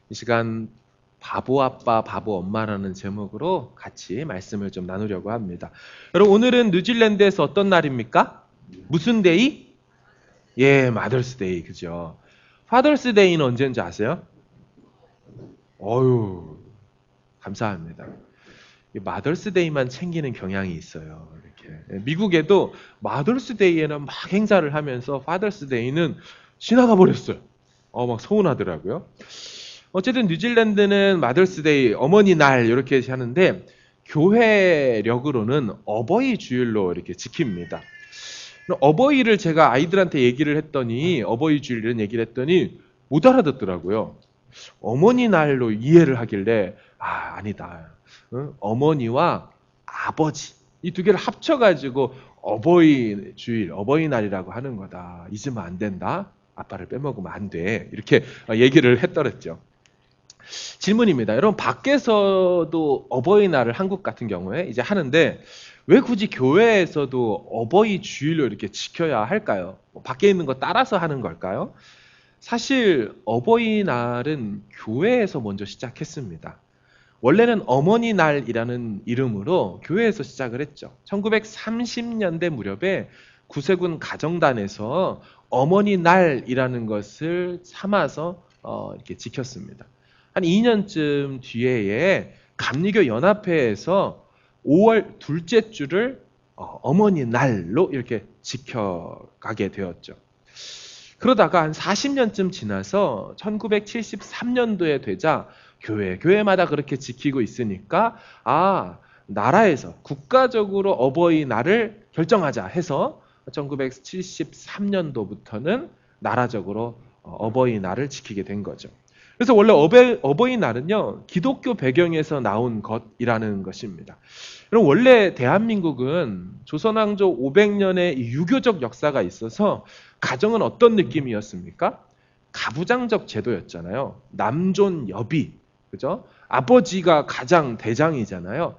이 시간 바보 아빠, 바보 엄마라는 제목으로 같이 말씀을 좀 나누려고 합니다. 여러분, 오늘은 뉴질랜드에서 어떤 날입니까? 무슨 데이? 예, 마더스데이, 그죠? 파더스데이는 언제인지 아세요? 어유, 감사합니다. 이 마더스데이만 챙기는 경향이 있어요. 이렇게 미국에도 마더스데이에는 막 행사를 하면서 파더스데이는 지나가 버렸어요. 막 서운하더라고요. 어쨌든 뉴질랜드는 마더스데이, 어머니 날 이렇게 하는데 교회력으로는 어버이 주일로 이렇게 지킵니다. 어버이를 제가 아이들한테 얘기를 했더니 어버이 주일은 얘기를 했더니 못 알아듣더라고요. 어머니 날로 이해를 하길래 아니다. 응? 어머니와 아버지 이 두 개를 합쳐가지고 어버이 주일, 어버이날이라고 하는 거다. 잊으면 안 된다. 아빠를 빼먹으면 안 돼. 이렇게 얘기를 했더랬죠. 질문입니다. 여러분 밖에서도 어버이날을 한국 같은 경우에 이제 하는데 왜 굳이 교회에서도 어버이 주일로 이렇게 지켜야 할까요? 밖에 있는 거 따라서 하는 걸까요? 사실 어버이날은 교회에서 먼저 시작했습니다. 원래는 어머니날이라는 이름으로 교회에서 시작을 했죠. 1930년대 무렵에 구세군 가정단에서 어머니날이라는 것을 삼아서 이렇게 지켰습니다. 한 2년쯤 뒤에 감리교 연합회에서 5월 둘째 주를 어머니날로 이렇게 지켜가게 되었죠. 그러다가 한 40년쯤 지나서 1973년도에 되자 교회마다 그렇게 지키고 있으니까 나라에서 국가적으로 어버이날을 결정하자 해서 1973년도부터는 나라적으로 어버이날을 지키게 된 거죠. 그래서 원래 어버이날은요 기독교 배경에서 나온 것이라는 것입니다. 그럼 원래 대한민국은 조선왕조 500년의 유교적 역사가 있어서 가정은 어떤 느낌이었습니까? 가부장적 제도였잖아요. 남존 여비, 그죠? 아버지가 가장 대장이잖아요.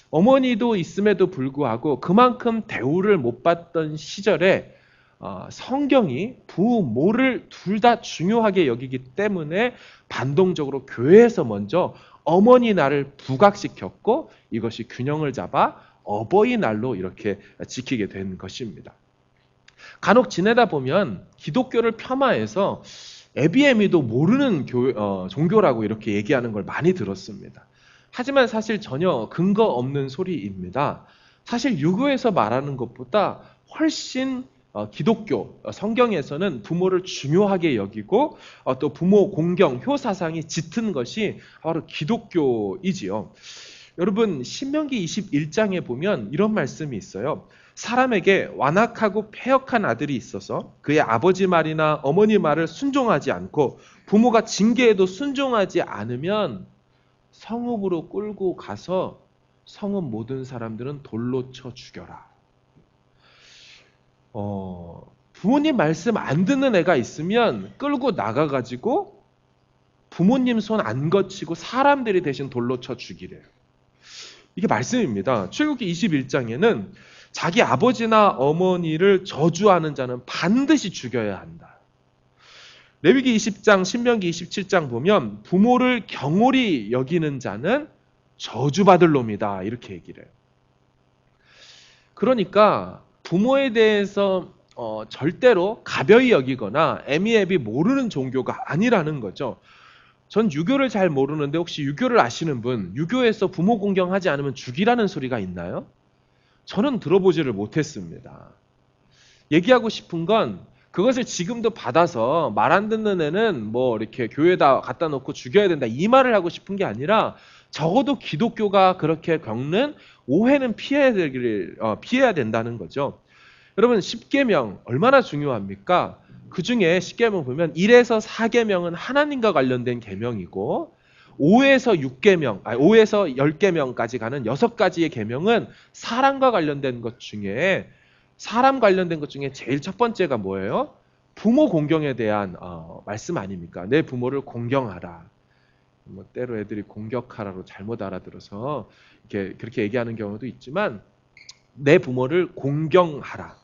어머니도 있음에도 불구하고 그만큼 대우를 못 받던 시절에 성경이 부모를 둘 다 중요하게 여기기 때문에 반동적으로 교회에서 먼저 어머니날을 부각시켰고 이것이 균형을 잡아 어버이날로 이렇게 지키게 된 것입니다. 간혹 지내다 보면 기독교를 폄하해서 에비에미도 모르는 종교라고 이렇게 얘기하는 걸 많이 들었습니다. 하지만 사실 전혀 근거 없는 소리입니다. 사실 유교에서 말하는 것보다 훨씬 기독교 성경에서는 부모를 중요하게 여기고 또 부모 공경 효 사상이 짙은 것이 바로 기독교이지요. 여러분 신명기 21장에 보면 이런 말씀이 있어요. 사람에게 완악하고 패역한 아들이 있어서 그의 아버지 말이나 어머니 말을 순종하지 않고 부모가 징계해도 순종하지 않으면 성읍으로 끌고 가서 성읍 모든 사람들은 돌로 쳐 죽여라. 부모님 말씀 안 듣는 애가 있으면 끌고 나가가지고 부모님 손 안 거치고 사람들이 대신 돌로 쳐 죽이래요. 이게 말씀입니다. 출애굽기 21장에는 자기 아버지나 어머니를 저주하는 자는 반드시 죽여야 한다. 레위기 20장, 신명기 27장 보면 부모를 경홀히 여기는 자는 저주받을 놈이다. 이렇게 얘기를 해요. 그러니까 부모에 대해서 절대로 가벼이 여기거나 애미애비 모르는 종교가 아니라는 거죠. 전 유교를 잘 모르는데 혹시 유교를 아시는 분, 유교에서 부모 공경하지 않으면 죽이라는 소리가 있나요? 저는 들어보지를 못했습니다. 얘기하고 싶은 건 그것을 지금도 받아서 말 안 듣는 애는 뭐 이렇게 교회에다 갖다 놓고 죽여야 된다 이 말을 하고 싶은 게 아니라 적어도 기독교가 그렇게 겪는 오해는 피해야 된다는 거죠. 여러분 10계명 얼마나 중요합니까? 그 중에 10계명 보면 1에서 4계명은 하나님과 관련된 계명이고 5에서 10계명까지 가는 6가지의 계명은 사람과 관련된 것 중에 사람 관련된 것 중에 제일 첫 번째가 뭐예요? 부모 공경에 대한 말씀 아닙니까? 내 부모를 공경하라. 뭐 때로 애들이 공격하라로 잘못 알아들어서 이렇게 그렇게 얘기하는 경우도 있지만 내 부모를 공경하라.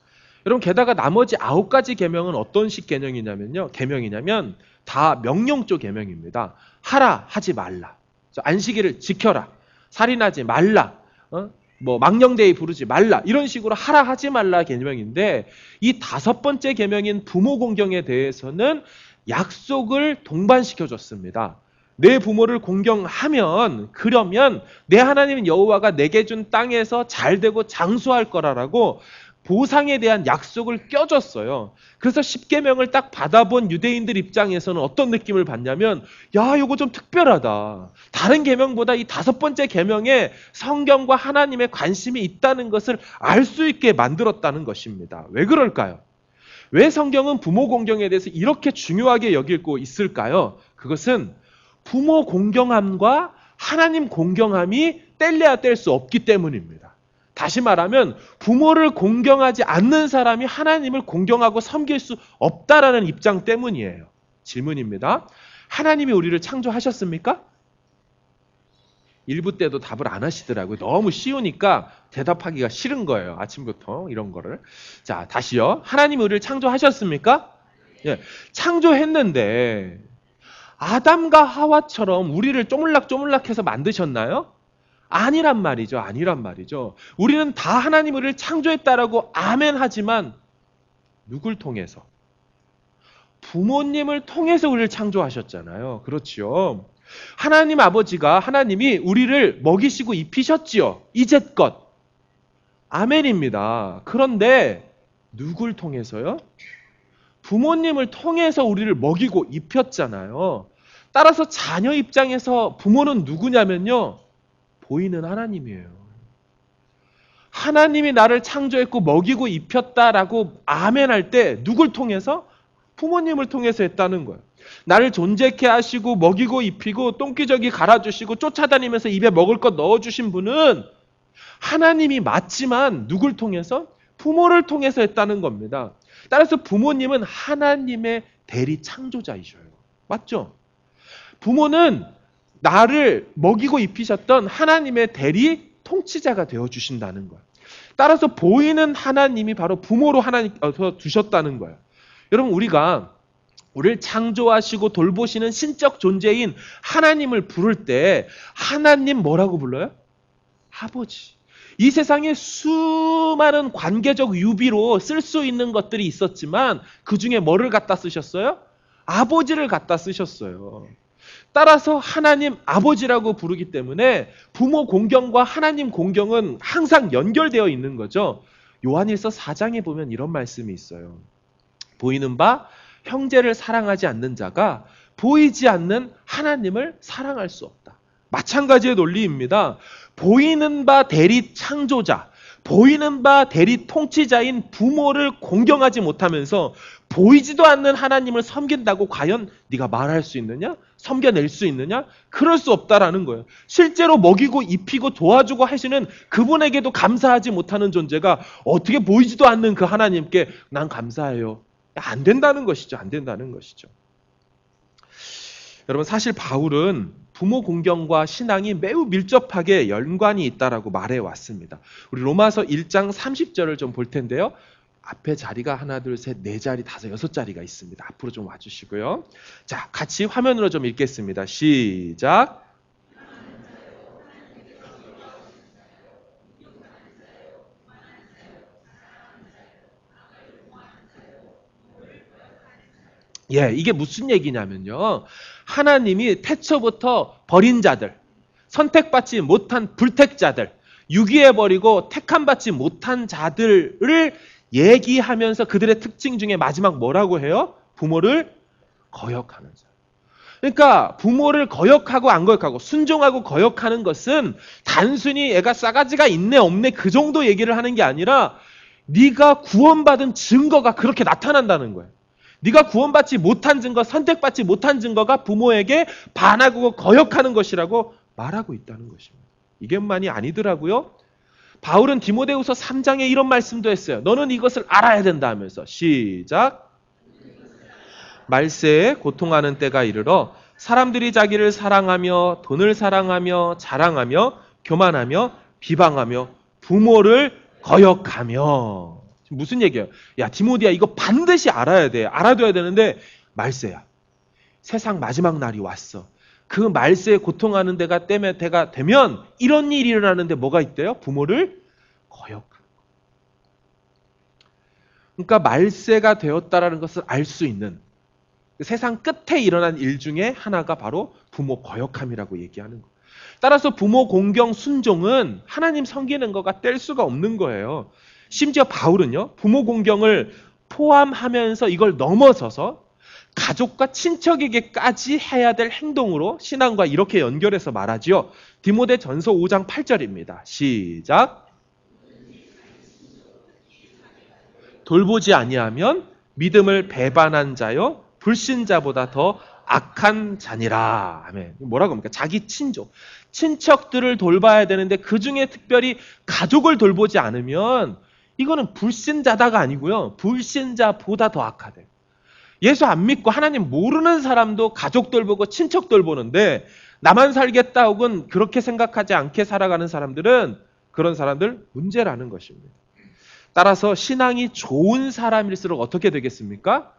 여러분 게다가 나머지 9가지 계명은 어떤 식 계명이냐면 다 명령조 계명입니다. 하라, 하지 말라. 안식일을 지켜라. 살인하지 말라. 뭐 망령되이 부르지 말라. 이런 식으로 하라, 하지 말라 계명인데, 이 5번째 계명인 부모 공경에 대해서는 약속을 동반시켜 줬습니다. 내 부모를 공경하면, 그러면 내 하나님 여호와가 내게 준 땅에서 잘되고 장수할 거라라고 보상에 대한 약속을 껴줬어요. 그래서 10계명을 딱 받아본 유대인들 입장에서는 어떤 느낌을 받냐면, 야, 이거 좀 특별하다. 다른 계명보다 이 5번째 계명에 성경과 하나님의 관심이 있다는 것을 알 수 있게 만들었다는 것입니다. 왜 그럴까요? 왜 성경은 부모 공경에 대해서 이렇게 중요하게 여기고 있을까요? 그것은 부모 공경함과 하나님 공경함이 뗄래야 뗄 수 없기 때문입니다. 다시 말하면 부모를 공경하지 않는 사람이 하나님을 공경하고 섬길 수 없다라는 입장 때문이에요. 질문입니다. 하나님이 우리를 창조하셨습니까? 1부 때도 답을 안 하시더라고요. 너무 쉬우니까 대답하기가 싫은 거예요. 아침부터 이런 거를. 자, 다시요. 하나님이 우리를 창조하셨습니까? 예, 창조했는데 아담과 하와처럼 우리를 쪼물락쪼물락해서 만드셨나요? 아니란 말이죠. 아니란 말이죠. 우리는 다 하나님 우리를 창조했다라고 아멘 하지만 누굴 통해서? 부모님을 통해서 우리를 창조하셨잖아요. 그렇지요. 하나님 아버지가, 하나님이 우리를 먹이시고 입히셨지요. 이제껏. 아멘입니다. 그런데 누굴 통해서요? 부모님을 통해서 우리를 먹이고 입혔잖아요. 따라서 자녀 입장에서 부모는 누구냐면요, 보이는 하나님이에요. 하나님이 나를 창조했고 먹이고 입혔다라고 아멘할 때 누굴 통해서? 부모님을 통해서 했다는 거예요. 나를 존재케 하시고 먹이고 입히고 똥기저귀 갈아주시고 쫓아다니면서 입에 먹을 것 넣어주신 분은 하나님이 맞지만 누굴 통해서? 부모를 통해서 했다는 겁니다. 따라서 부모님은 하나님의 대리 창조자이셔요. 맞죠? 부모는 나를 먹이고 입히셨던 하나님의 대리 통치자가 되어주신다는 거예요. 따라서 보이는 하나님이 바로 부모로 하나님께서 두셨다는 거예요. 여러분, 우리가 우리를 창조하시고 돌보시는 신적 존재인 하나님을 부를 때 하나님 뭐라고 불러요? 아버지. 이 세상에 수많은 관계적 유비로 쓸 수 있는 것들이 있었지만 그 중에 뭐를 갖다 쓰셨어요? 아버지를 갖다 쓰셨어요. 따라서 하나님 아버지라고 부르기 때문에 부모 공경과 하나님 공경은 항상 연결되어 있는 거죠. 요한일서 4장에 보면 이런 말씀이 있어요. 보이는 바 형제를 사랑하지 않는 자가 보이지 않는 하나님을 사랑할 수 없다. 마찬가지의 논리입니다. 보이는 바 대리 창조자, 보이는 바 대리 통치자인 부모를 공경하지 못하면서 보이지도 않는 하나님을 섬긴다고 과연 네가 말할 수 있느냐? 섬겨낼 수 있느냐? 그럴 수 없다라는 거예요. 실제로 먹이고 입히고 도와주고 하시는 그분에게도 감사하지 못하는 존재가 어떻게 보이지도 않는 그 하나님께 난 감사해요. 안 된다는 것이죠. 안 된다는 것이죠. 여러분, 사실 바울은 부모 공경과 신앙이 매우 밀접하게 연관이 있다라고 말해 왔습니다. 우리 로마서 1장 30절을 좀 볼 텐데요. 앞에 자리가 하나, 둘, 셋, 네 자리, 다섯, 여섯 자리가 있습니다. 앞으로 좀 와주시고요. 자, 같이 화면으로 좀 읽겠습니다. 시작. 예, 이게 무슨 얘기냐면요. 하나님이 태초부터 버린 자들, 선택받지 못한 불택자들, 유기해버리고 택함받지 못한 자들을 얘기하면서 그들의 특징 중에 마지막 뭐라고 해요? 부모를 거역하는 자. 그러니까 부모를 거역하고 안 거역하고 순종하고 거역하는 것은 단순히 애가 싸가지가 있네 없네 그 정도 얘기를 하는 게 아니라 네가 구원받은 증거가 그렇게 나타난다는 거예요. 네가 구원받지 못한 증거, 선택받지 못한 증거가 부모에게 반하고 거역하는 것이라고 말하고 있다는 것입니다. 이게만이 아니더라고요. 바울은 디모데후서 3장에 이런 말씀도 했어요. 너는 이것을 알아야 된다 하면서 시작. 말세에 고통하는 때가 이르러 사람들이 자기를 사랑하며 돈을 사랑하며 자랑하며 교만하며 비방하며 부모를 거역하며. 지금 무슨 얘기예요? 야, 디모데야, 이거 반드시 알아야 돼. 알아둬야 되는데 말세야. 세상 마지막 날이 왔어. 그 말세에 고통하는 때가 되면 이런 일이 일어나는데 뭐가 있대요? 부모를 거역하는. 그러니까 말세가 되었다라는 것을 알 수 있는 세상 끝에 일어난 일 중에 하나가 바로 부모 거역함이라고 얘기하는 거예요. 따라서 부모 공경 순종은 하나님 섬기는 것과 뗄 수가 없는 거예요. 심지어 바울은요, 부모 공경을 포함하면서 이걸 넘어서서 가족과 친척에게까지 해야 될 행동으로 신앙과 이렇게 연결해서 말하지요. 디모데전서 5장 8절입니다. 시작. 돌보지 아니하면 믿음을 배반한 자요 불신자보다 더 악한 자니라. 아멘. 뭐라고 합니까? 자기 친족, 친척들을 돌봐야 되는데 그 중에 특별히 가족을 돌보지 않으면 이거는 불신자다가 아니고요. 불신자보다 더 악하대. 예수 안 믿고 하나님 모르는 사람도 가족 돌보고 친척 돌보는데 나만 살겠다 혹은 그렇게 생각하지 않게 살아가는 사람들은 그런 사람들 문제라는 것입니다. 따라서 신앙이 좋은 사람일수록 어떻게 되겠습니까?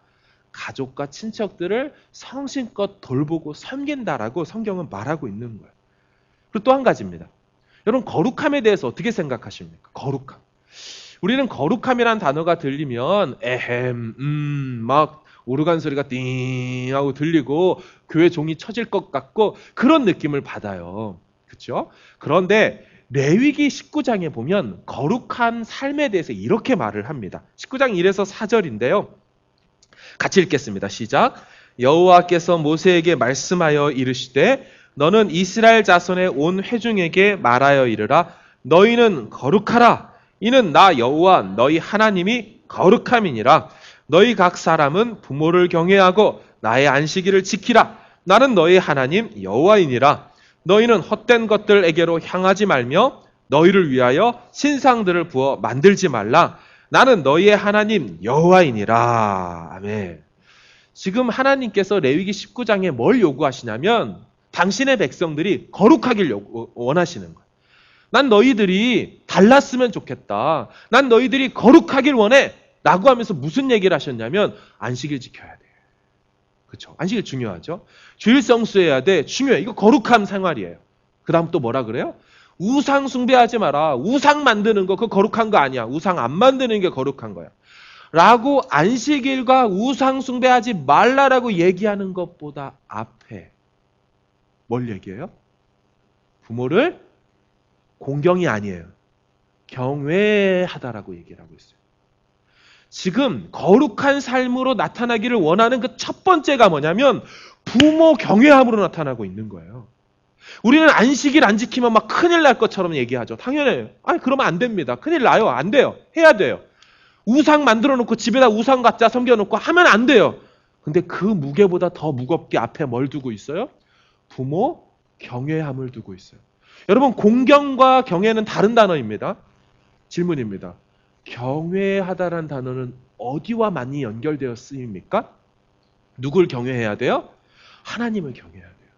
가족과 친척들을 성심껏 돌보고 섬긴다라고 성경은 말하고 있는 거예요. 그리고 또 한 가지입니다. 여러분 거룩함에 대해서 어떻게 생각하십니까? 거룩함. 우리는 거룩함이라는 단어가 들리면 막 오르간 소리가 띵 하고 들리고 교회 종이 쳐질 것 같고 그런 느낌을 받아요. 그렇죠? 그런데 레위기 19장에 보면 거룩한 삶에 대해서 이렇게 말을 합니다. 19장 1에서 4절인데요. 같이 읽겠습니다. 시작. 여호와께서 모세에게 말씀하여 이르시되 너는 이스라엘 자손의 온 회중에게 말하여 이르라. 너희는 거룩하라. 이는 나 여호와 너희 하나님이 거룩함이니라. 너희 각 사람은 부모를 경외하고 나의 안식일을 지키라. 나는 너희 하나님 여호와이니라. 너희는 헛된 것들에게로 향하지 말며 너희를 위하여 신상들을 부어 만들지 말라. 나는 너희의 하나님 여호와이니라. 아멘. 지금 하나님께서 레위기 19장에 뭘 요구하시냐면 당신의 백성들이 거룩하길 원하시는 거예요. 난 너희들이 달랐으면 좋겠다. 난 너희들이 거룩하길 원해. 라고 하면서 무슨 얘기를 하셨냐면 안식일 지켜야 돼. 그렇죠? 안식일 중요하죠. 주일 성수해야 돼. 중요해. 이거 거룩한 생활이에요. 그 다음 또 뭐라 그래요? 우상 숭배하지 마라. 우상 만드는 거 그거 거룩한 거 아니야. 우상 안 만드는 게 거룩한 거야. 라고 안식일과 우상 숭배하지 말라라고 얘기하는 것보다 앞에 뭘 얘기해요? 부모를 공경이 아니에요. 경외하다라고 얘기를 하고 있어요. 지금 거룩한 삶으로 나타나기를 원하는 그 첫 번째가 뭐냐면 부모 경외함으로 나타나고 있는 거예요. 우리는 안식일 안 지키면 막 큰일 날 것처럼 얘기하죠. 당연해요. 아니 그러면 안 됩니다. 큰일 나요. 안 돼요. 해야 돼요. 우상 만들어 놓고 집에다 우상 갖다 섬겨 놓고 하면 안 돼요. 근데 그 무게보다 더 무겁게 앞에 뭘 두고 있어요? 부모 경외함을 두고 있어요. 여러분 공경과 경외는 다른 단어입니다. 질문입니다. 경외하다라는 단어는 어디와 많이 연결되어 쓰입니까? 누굴 경외해야 돼요? 하나님을 경외해야 돼요.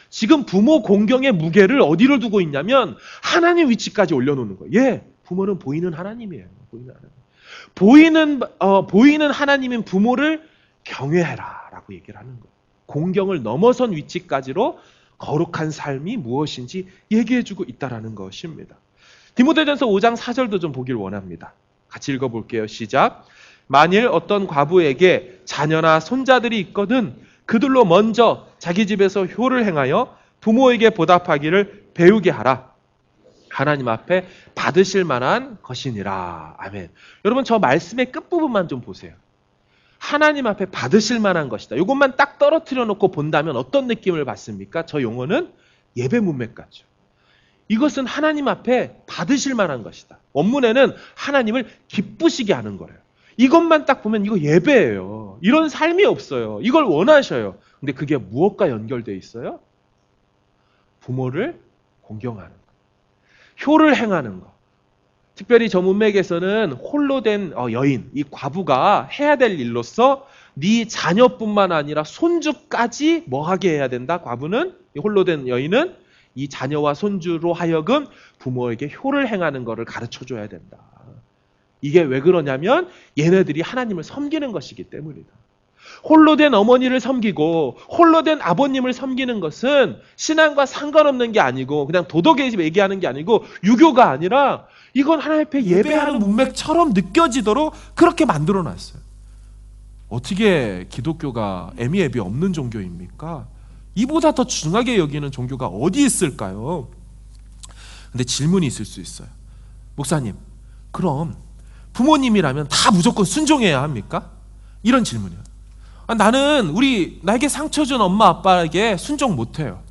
지금 부모 공경의 무게를 어디로 두고 있냐면 하나님 위치까지 올려놓는 거예요. 예, 부모는 보이는 하나님이에요. 보이는 하나님인 부모를 경외해라 라고 얘기를 하는 거예요. 공경을 넘어선 위치까지로 거룩한 삶이 무엇인지 얘기해주고 있다는 것입니다. 디모데전서 5장 4절도 좀 보길 원합니다. 같이 읽어볼게요. 시작. 만일 어떤 과부에게 자녀나 손자들이 있거든 그들로 먼저 자기 집에서 효를 행하여 부모에게 보답하기를 배우게 하라. 하나님 앞에 받으실 만한 것이니라. 아멘. 여러분 저 말씀의 끝부분만 좀 보세요. 하나님 앞에 받으실 만한 것이다. 이것만 딱 떨어뜨려 놓고 본다면 어떤 느낌을 받습니까? 저 용어는 예배 문맥 같죠. 이것은 하나님 앞에 받으실 만한 것이다. 원문에는 하나님을 기쁘시게 하는 거래요. 이것만 딱 보면 이거 예배예요. 이런 삶이 없어요. 이걸 원하셔요. 근데 그게 무엇과 연결되어 있어요? 부모를 공경하는 것. 효를 행하는 것. 특별히 저 문맥에서는 홀로 된 여인, 이 과부가 해야 될 일로서 네 자녀뿐만 아니라 손주까지 뭐 하게 해야 된다? 과부는, 이 홀로 된 여인은 이 자녀와 손주로 하여금 부모에게 효를 행하는 것을 가르쳐줘야 된다. 이게 왜 그러냐면 얘네들이 하나님을 섬기는 것이기 때문이다. 홀로 된 어머니를 섬기고 홀로 된 아버님을 섬기는 것은 신앙과 상관없는 게 아니고 그냥 도덕에 얘기하는 게 아니고 유교가 아니라 이건 하나님 앞에 예배하는 문맥처럼 느껴지도록 그렇게 만들어놨어요. 어떻게 기독교가 애미애비 없는 종교입니까? 이보다 더 중하게 여기는 종교가 어디 있을까요? 근데 질문이 있을 수 있어요. 목사님, 그럼 부모님이라면 다 무조건 순종해야 합니까? 이런 질문이에요. 나는 나에게 상처 준 엄마 아빠에게 순종 못해요.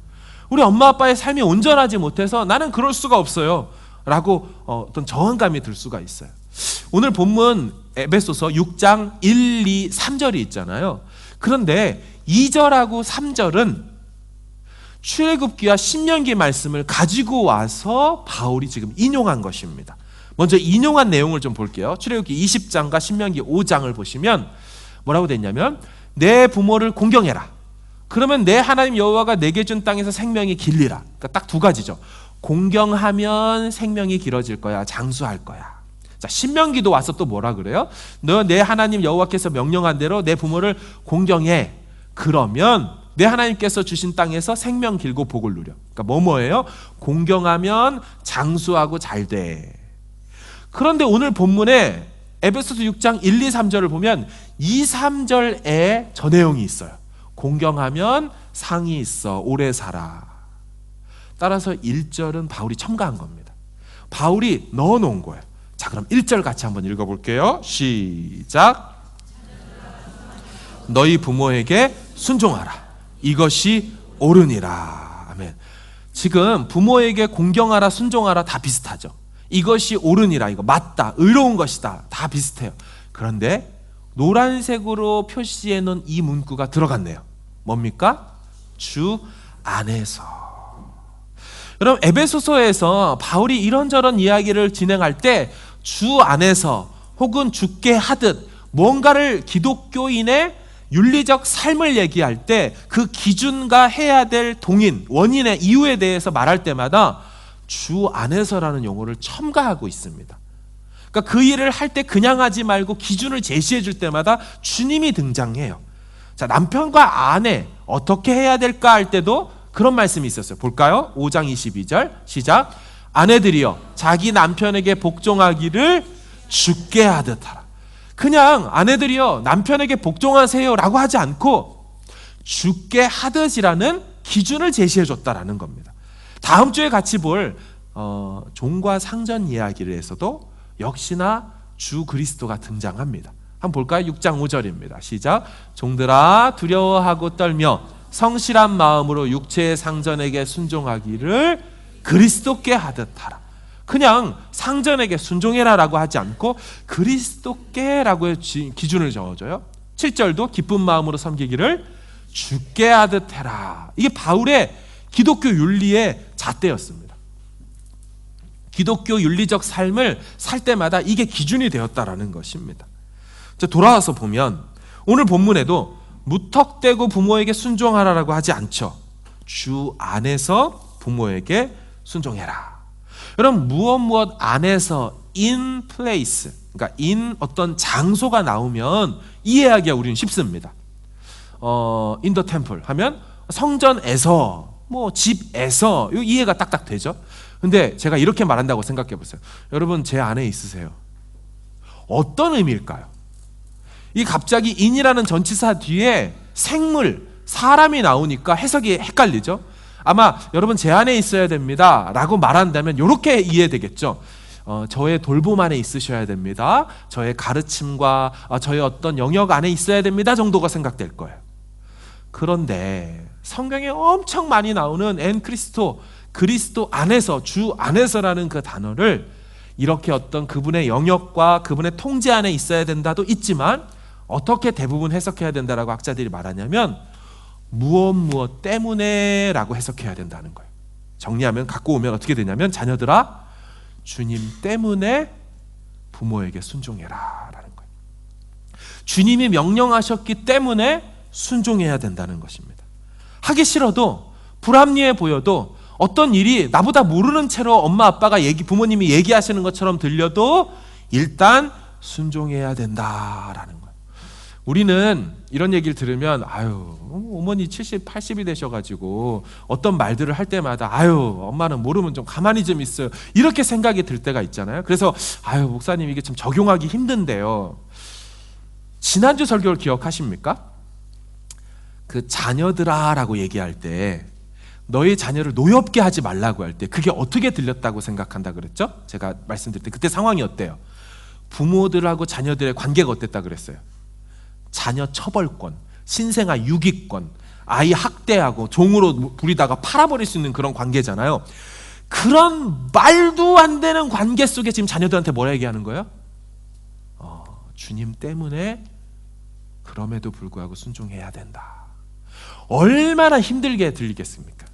우리 엄마 아빠의 삶이 온전하지 못해서 나는 그럴 수가 없어요 라고 어떤 저항감이 들 수가 있어요. 오늘 본문 에베소서 6장 1, 2, 3절이 있잖아요. 그런데 2절하고 3절은 출애굽기와 신명기 말씀을 가지고 와서 바울이 지금 인용한 것입니다. 먼저 인용한 내용을 좀 볼게요. 출애굽기 20장과 신명기 5장을 보시면 뭐라고 됐냐면 내 부모를 공경해라. 그러면 내 하나님 여호와가 내게 준 땅에서 생명이 길리라. 그러니까 딱 두 가지죠. 공경하면 생명이 길어질 거야. 장수할 거야. 자, 신명기도 와서 또 뭐라 그래요? 너 내 하나님 여호와께서 명령한 대로 내 부모를 공경해. 그러면 내 하나님께서 주신 땅에서 생명 길고 복을 누려. 그러니까 뭐예요? 공경하면 장수하고 잘 돼. 그런데 오늘 본문에 에베소서 6장 1, 2, 3절을 보면 2, 3절에 저 내용이 있어요. 공경하면 상이 있어. 오래 살아. 따라서 1절은 바울이 첨가한 겁니다. 바울이 넣어놓은 거예요. 자, 그럼 1절 같이 한번 읽어볼게요. 시작. 너희 부모에게 순종하라. 이것이 옳으니라. 아멘. 지금 부모에게 공경하라, 순종하라 다 비슷하죠. 이것이 옳으니라, 이거 맞다, 의로운 것이다, 다 비슷해요. 그런데 노란색으로 표시해 놓은 이 문구가 들어갔네요. 뭡니까? 주 안에서. 여러분, 에베소서에서 바울이 이런저런 이야기를 진행할 때 주 안에서 혹은 주께 하듯 뭔가를 기독교인의 윤리적 삶을 얘기할 때 그 기준과 해야 될 동인, 원인의 이유에 대해서 말할 때마다 주 안에서라는 용어를 첨가하고 있습니다. 그러니까 그 일을 할 때 그냥 하지 말고 기준을 제시해 줄 때마다 주님이 등장해요. 자, 남편과 아내 어떻게 해야 될까 할 때도 그런 말씀이 있었어요. 볼까요? 5장 22절 시작. 아내들이여 자기 남편에게 복종하기를 주께 하듯 하라. 그냥 아내들이여 남편에게 복종하세요 라고 하지 않고 주께 하듯이라는 기준을 제시해 줬다라는 겁니다. 다음 주에 같이 볼 종과 상전 이야기를 해서도 역시나 주 그리스도가 등장합니다. 한번 볼까요? 6장 5절입니다. 시작. 종들아 두려워하고 떨며 성실한 마음으로 육체의 상전에게 순종하기를 그리스도께 하듯 하라. 그냥 상전에게 순종해라라고 하지 않고 그리스도께라고 기준을 적어줘요. 7절도 기쁜 마음으로 섬기기를 주께 하듯 해라. 이게 바울의 기독교 윤리의 잣대였습니다. 기독교 윤리적 삶을 살 때마다 이게 기준이 되었다라는 것입니다. 자, 돌아와서 보면 오늘 본문에도 무턱대고 부모에게 순종하라라고 하지 않죠. 주 안에서 부모에게 순종해라. 여러분, 무엇 안에서 in place, 그러니까 in 어떤 장소가 나오면 이해하기가 우리는 쉽습니다. in the temple 하면 성전에서, 뭐 집에서, 이해가 딱딱 되죠. 근데 제가 이렇게 말한다고 생각해 보세요. 여러분, 제 안에 있으세요. 어떤 의미일까요? 이 갑자기 in이라는 전치사 뒤에 생물, 사람이 나오니까 해석이 헷갈리죠. 아마 여러분 제 안에 있어야 됩니다 라고 말한다면 이렇게 이해되겠죠. 저의 돌봄 안에 있으셔야 됩니다. 저의 가르침과 저의 어떤 영역 안에 있어야 됩니다 정도가 생각될 거예요. 그런데 성경에 엄청 많이 나오는 엔 크리스토, 그리스도 안에서, 주 안에서라는 그 단어를 이렇게 어떤 그분의 영역과 그분의 통제 안에 있어야 된다도 있지만 어떻게 대부분 해석해야 된다라고 학자들이 말하냐면 무엇 때문에 라고 해석해야 된다는 거예요. 정리하면, 갖고 오면 어떻게 되냐면 자녀들아 주님 때문에 부모에게 순종해라 라는 거예요. 주님이 명령하셨기 때문에 순종해야 된다는 것입니다. 하기 싫어도, 불합리해 보여도, 어떤 일이 나보다 모르는 채로 엄마 아빠가 부모님이 얘기하시는 것처럼 들려도 일단 순종해야 된다라는 거예요. 우리는 이런 얘기를 들으면 아유 어머니 70, 80이 되셔가지고 어떤 말들을 할 때마다 아유 엄마는 모르면 좀 가만히 좀 있어요 이렇게 생각이 들 때가 있잖아요. 그래서 아유 목사님 이게 좀 적용하기 힘든데요. 지난주 설교를 기억하십니까? 그 자녀들아 라고 얘기할 때 너의 자녀를 노엽게 하지 말라고 할 때 그게 어떻게 들렸다고 생각한다 그랬죠? 제가 말씀드릴 때 그때 상황이 어때요? 부모들하고 자녀들의 관계가 어땠다 그랬어요? 자녀 처벌권, 신생아 유기권, 아이 학대하고 종으로 부리다가 팔아버릴 수 있는 그런 관계잖아요. 그런 말도 안 되는 관계 속에 지금 자녀들한테 뭐라 얘기하는 거예요? 주님 때문에 그럼에도 불구하고 순종해야 된다. 얼마나 힘들게 들리겠습니까?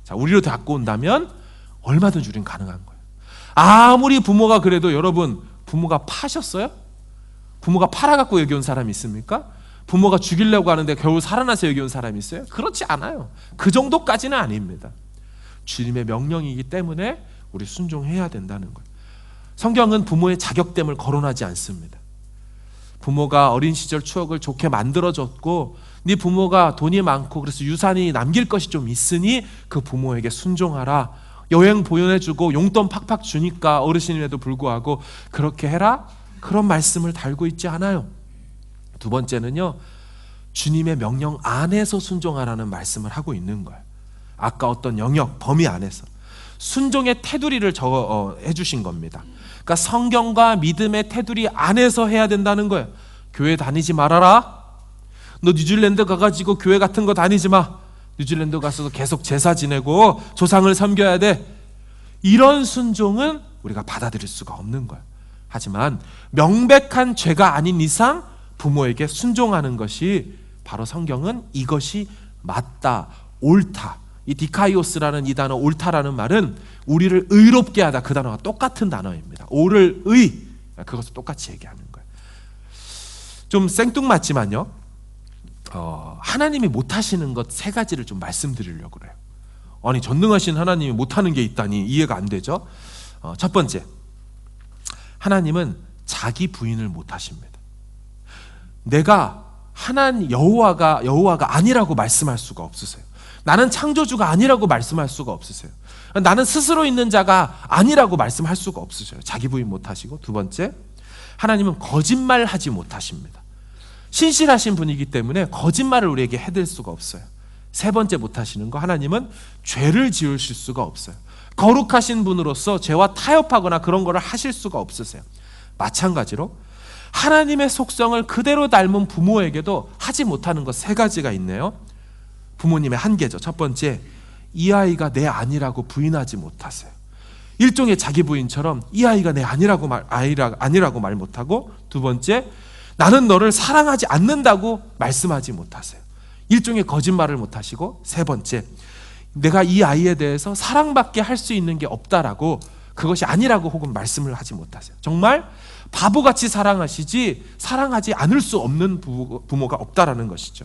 자, 우리로 갖고 온다면 얼마든지 우리는 가능한 거예요. 아무리 부모가 그래도 여러분 부모가 파셨어요? 부모가 팔아갖고 여기 온 사람이 있습니까? 부모가 죽이려고 하는데 겨우 살아나서 여기 온 사람이 있어요? 그렇지 않아요. 그 정도까지는 아닙니다. 주님의 명령이기 때문에 우리 순종해야 된다는 거예요. 성경은 부모의 자격됨을 거론하지 않습니다. 부모가 어린 시절 추억을 좋게 만들어줬고 네 부모가 돈이 많고 그래서 유산이 남길 것이 좀 있으니 그 부모에게 순종하라. 여행 보내주고 용돈 팍팍 주니까 어르신임에도 불구하고 그렇게 해라. 그런 말씀을 달고 있지 않아요. 두 번째는요, 주님의 명령 안에서 순종하라는 말씀을 하고 있는 거예요. 아까 어떤 영역, 범위 안에서 순종의 테두리를 해주신 겁니다. 그러니까 성경과 믿음의 테두리 안에서 해야 된다는 거예요. 교회 다니지 말아라. 너 뉴질랜드 가가지고 교회 같은 거 다니지 마. 뉴질랜드 가서도 계속 제사 지내고 조상을 섬겨야 돼. 이런 순종은 우리가 받아들일 수가 없는 거예요. 하지만 명백한 죄가 아닌 이상 부모에게 순종하는 것이 바로 성경은 이것이 맞다, 옳다. 이 디카이오스라는 이 단어 옳다라는 말은 우리를 의롭게 하다 그 단어가 똑같은 단어입니다. 옳을 의 그것을 똑같이 얘기하는 거예요. 좀 생뚱맞지만요. 하나님이 못하시는 것 세 가지를 좀 말씀드리려고 그래요. 아니 전능하신 하나님이 못하는 게 있다니 이해가 안 되죠. 첫 번째, 하나님은 자기 부인을 못하십니다. 내가 하나님 여호와가 아니라고 말씀할 수가 없으세요. 나는 창조주가 아니라고 말씀할 수가 없으세요. 나는 스스로 있는 자가 아니라고 말씀할 수가 없으세요. 자기 부인 못하시고, 두 번째, 하나님은 거짓말하지 못하십니다. 신실하신 분이기 때문에 거짓말을 우리에게 해댈 수가 없어요. 세 번째 못하시는 거, 하나님은 죄를 지으실 수가 없어요. 거룩하신 분으로서 죄와 타협하거나 그런 거를 하실 수가 없으세요. 마찬가지로 하나님의 속성을 그대로 닮은 부모에게도 하지 못하는 것 세 가지가 있네요. 부모님의 한계죠. 첫 번째, 이 아이가 내 아니라고 부인하지 못하세요. 일종의 자기 부인처럼 이 아이가 내 아니라고 말 못하고, 두 번째, 나는 너를 사랑하지 않는다고 말씀하지 못하세요. 일종의 거짓말을 못하시고, 세 번째, 내가 이 아이에 대해서 사랑밖에 할 수 있는 게 없다라고, 그것이 아니라고 혹은 말씀을 하지 못하세요. 정말 바보같이 사랑하시지 사랑하지 않을 수 없는 부모가 없다라는 것이죠.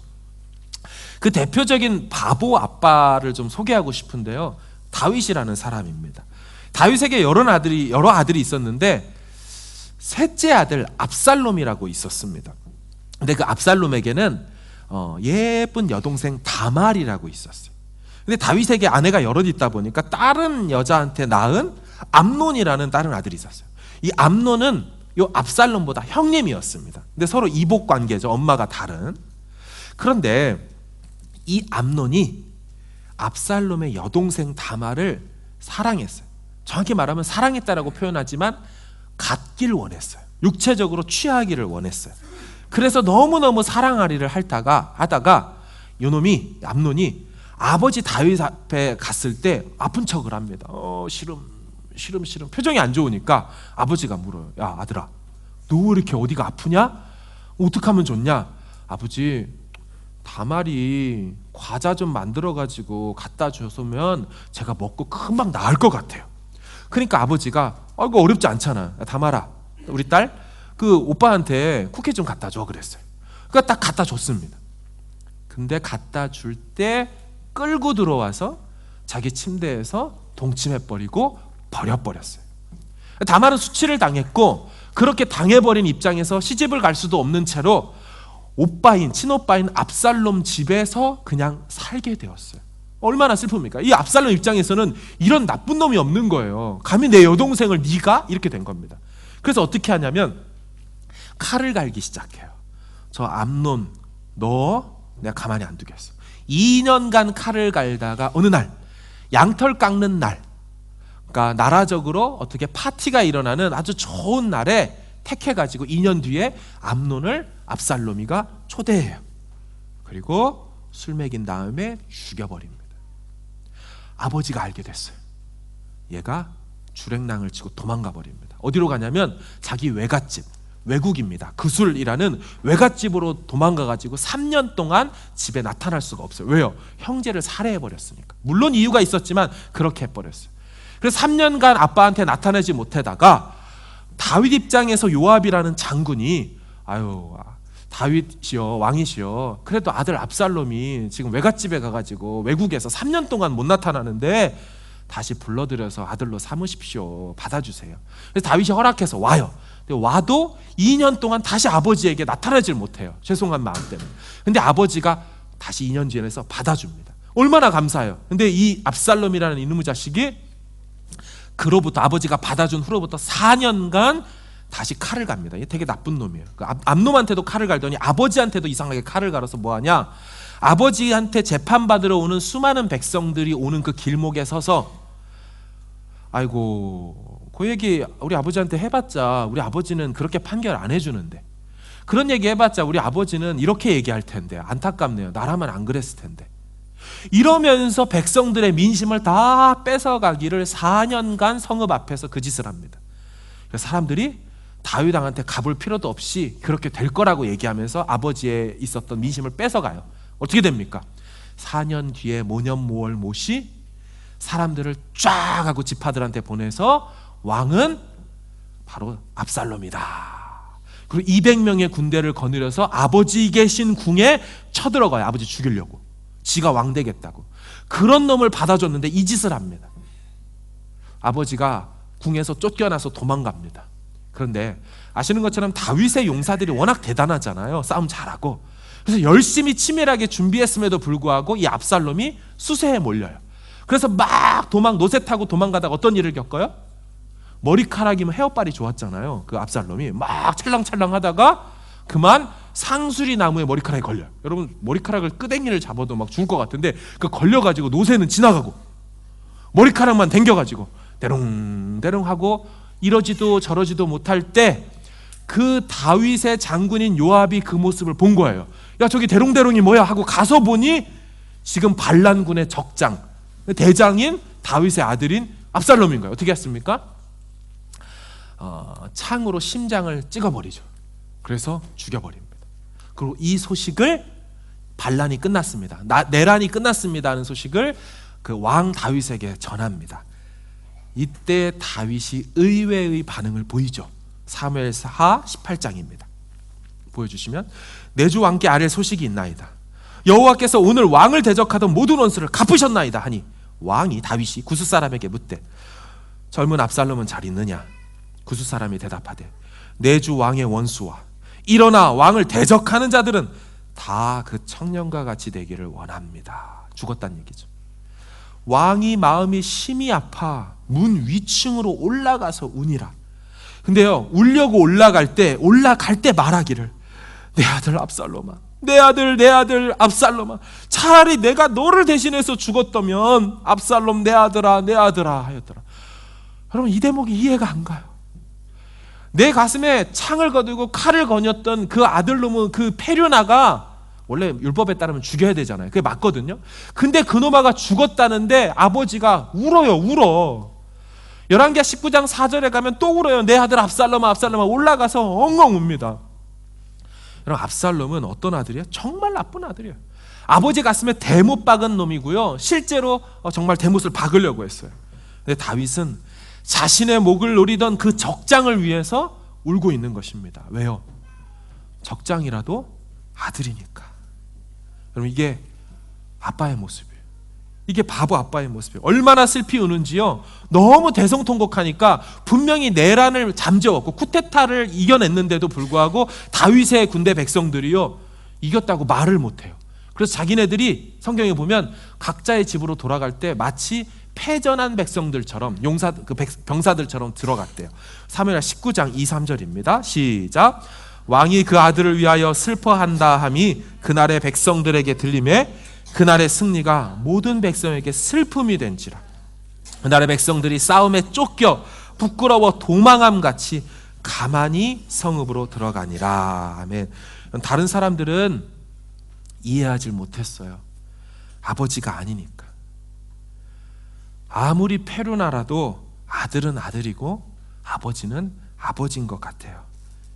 그 대표적인 바보 아빠를 좀 소개하고 싶은데요, 다윗이라는 사람입니다. 다윗에게 여러 아들이 있었는데 셋째 아들 압살롬이라고 있었습니다. 근데 그 압살롬에게는 예쁜 여동생 다말이라고 있었어요. 근데 다윗에게 아내가 여럿 있다 보니까 다른 여자한테 낳은 암논이라는 다른 아들이 있었어요. 이 암논은 이 압살롬보다 형님이었습니다. 근데 서로 이복 관계죠. 엄마가 다른. 그런데 이 암논이 압살롬의 여동생 다말을 사랑했어요. 정확히 말하면 사랑했다라고 표현하지만 갖기를 원했어요. 육체적으로 취하기를 원했어요. 그래서 너무너무 사랑하리를 하다가 요놈이 암논이 아버지 다윗 앞에 갔을 때 아픈 척을 합니다. 싫음 표정이 안 좋으니까 아버지가 물어요. 야 아들아, 너 왜 이렇게 어디가 아프냐? 어떻게 하면 좋냐? 아버지, 다말이 과자 좀 만들어가지고 갖다 줬으면 제가 먹고 금방 나을 것 같아요. 그러니까 아버지가 이거 어렵지 않잖아. 야, 다말아, 우리 딸 그 오빠한테 쿠키 좀 갖다 줘 그랬어요. 그러니까 딱 갖다 줬습니다. 근데 갖다 줄 때 끌고 들어와서 자기 침대에서 동침해버리고 버려버렸어요. 다말은 수치를 당했고, 그렇게 당해버린 입장에서 시집을 갈 수도 없는 채로 오빠인, 친오빠인 압살롬 집에서 그냥 살게 되었어요. 얼마나 슬픕니까? 이 압살롬 입장에서는 이런 나쁜 놈이 없는 거예요. 감히 내 여동생을 네가? 이렇게 된 겁니다. 그래서 어떻게 하냐면 칼을 갈기 시작해요. 저 암논, 너 내가 가만히 안 두겠어. 2년간 칼을 갈다가 어느 날, 양털 깎는 날, 그러니까 나라적으로 어떻게 파티가 일어나는 아주 좋은 날에 택해가지고 2년 뒤에 암논을 압살롬이가 초대해요. 그리고 술 먹인 다음에 죽여버립니다. 아버지가 알게 됐어요. 얘가 주랭랑을 치고 도망가 버립니다. 어디로 가냐면 자기 외갓집, 외국입니다. 그술이라는 외갓집으로 도망가가지고 3년 동안 집에 나타날 수가 없어요. 왜요? 형제를 살해해버렸으니까. 물론 이유가 있었지만 그렇게 해버렸어요. 그래서 3년간 아빠한테 나타나지 못하다가 다윗 입장에서 요압이라는 장군이 아유 다윗이요 왕이시여 그래도 아들 압살롬이 지금 외갓집에 가가지고 외국에서 3년 동안 못 나타나는데 다시 불러들여서 아들로 삼으십시오. 받아주세요. 그래서 다윗이 허락해서 와요. 근데 와도 2년 동안 다시 아버지에게 나타나질 못해요. 죄송한 마음 때문에. 근데 아버지가 다시 2년 뒤에서 받아줍니다. 얼마나 감사해요. 근데 이 압살롬이라는 이놈의 자식이 그로부터 아버지가 받아준 후로부터 4년간 다시 칼을 갑니다. 이게 되게 나쁜 놈이에요. 그 암놈한테도 칼을 갈더니 아버지한테도 이상하게 칼을 갈아서 뭐하냐? 아버지한테 재판받으러 오는 수많은 백성들이 오는 그 길목에 서서 아이고 그 얘기 우리 아버지한테 해봤자 우리 아버지는 그렇게 판결 안 해주는데 그런 얘기 해봤자 우리 아버지는 이렇게 얘기할 텐데 안타깝네요. 나라면 안 그랬을 텐데 이러면서 백성들의 민심을 다 뺏어가기를 4년간 성읍 앞에서 그 짓을 합니다. 그래서 사람들이 다윗 왕한테 가볼 필요도 없이 그렇게 될 거라고 얘기하면서 아버지의 있었던 민심을 뺏어가요. 어떻게 됩니까? 4년 뒤에 모년모월 못이 사람들을 쫙 하고 지파들한테 보내서 왕은 바로 압살롬이다. 그리고 200명의 군대를 거느려서 아버지 계신 궁에 쳐들어가요. 아버지 죽이려고. 지가 왕 되겠다고. 그런 놈을 받아줬는데 이 짓을 합니다. 아버지가 궁에서 쫓겨나서 도망갑니다. 그런데 아시는 것처럼 다윗의 용사들이 워낙 대단하잖아요. 싸움 잘하고. 그래서 열심히 치밀하게 준비했음에도 불구하고 이 압살롬이 수세에 몰려요. 그래서 막 노새 타고 도망가다가 어떤 일을 겪어요? 머리카락이면 헤어빨이 좋았잖아요. 그 압살롬이 막 찰랑찰랑 하다가 그만 상수리 나무에 머리카락이 걸려요. 여러분 머리카락을 끄댕이를 잡아도 막 죽을 것 같은데 그 걸려가지고 노새는 지나가고 머리카락만 당겨가지고 대롱대롱 하고 이러지도 저러지도 못할 때 그 다윗의 장군인 요압이 그 모습을 본 거예요. 야 저기 대롱대롱이 뭐야 하고 가서 보니 지금 반란군의 적장 대장인 다윗의 아들인 압살롬인 거예요. 어떻게 했습니까? 창으로 심장을 찍어버리죠. 그래서 죽여버립니다. 그리고 이 소식을 반란이 끝났습니다. 내란이 끝났습니다 하는 소식을 그 왕 다윗에게 전합니다. 이때 다윗이 의외의 반응을 보이죠. 사무엘하 18장입니다. 보여주시면 내 주 왕께 아랠 소식이 있나이다. 여호와께서 오늘 왕을 대적하던 모든 원수를 갚으셨나이다 하니 왕이 다윗이 구스 사람에게 묻되 젊은 압살롬은 잘 있느냐? 구스 사람이 대답하되 내 주 왕의 원수와 일어나 왕을 대적하는 자들은 다 그 청년과 같이 되기를 원합니다. 죽었다는 얘기죠. 왕이 마음이 심히 아파 문 위층으로 올라가서 우니라. 근데요 울려고 올라갈 때 말하기를 내 아들 압살롬아 내 아들 압살롬아 차라리 내가 너를 대신해서 죽었다면 압살롬 내 아들아 하였더라. 여러분 이 대목이 이해가 안 가요. 내 가슴에 창을 거두고 칼을 거녔던 그 아들놈은 그 페류나가 원래 율법에 따르면 죽여야 되잖아요. 그게 맞거든요. 근데 그놈아가 죽었다는데 아버지가 울어. 열왕기하 19장 4절에 가면 또 울어요. 내 아들 압살롬아 올라가서 엉엉 웁니다. 여러분 압살롬은 어떤 아들이에요? 정말 나쁜 아들이에요. 아버지 가슴에 대못 박은 놈이고요. 실제로 정말 대못을 박으려고 했어요. 근데 다윗은 자신의 목을 노리던 그 적장을 위해서 울고 있는 것입니다. 왜요? 적장이라도 아들이니까. 여러분 이게 아빠의 모습이에요. 이게 바보 아빠의 모습이에요. 얼마나 슬피 우는지요. 너무 대성통곡하니까 분명히 내란을 잠재웠고 쿠데타를 이겨냈는데도 불구하고 다윗의 군대 백성들이요 이겼다고 말을 못해요. 그래서 자기네들이 성경에 보면 각자의 집으로 돌아갈 때 마치 패전한 백성들처럼 병사들처럼 들어갔대요. 사무엘하 19장 2, 3절입니다. 시작. 왕이 그 아들을 위하여 슬퍼한다 함이 그날의 백성들에게 들리매 그날의 승리가 모든 백성에게 슬픔이 된지라. 그날의 백성들이 싸움에 쫓겨 부끄러워 도망함같이 가만히 성읍으로 들어가니라. 아멘. 다른 사람들은 이해하지 못했어요. 아버지가 아니니까. 아무리 페루나라도 아들은 아들이고 아버지는 아버지인 것 같아요.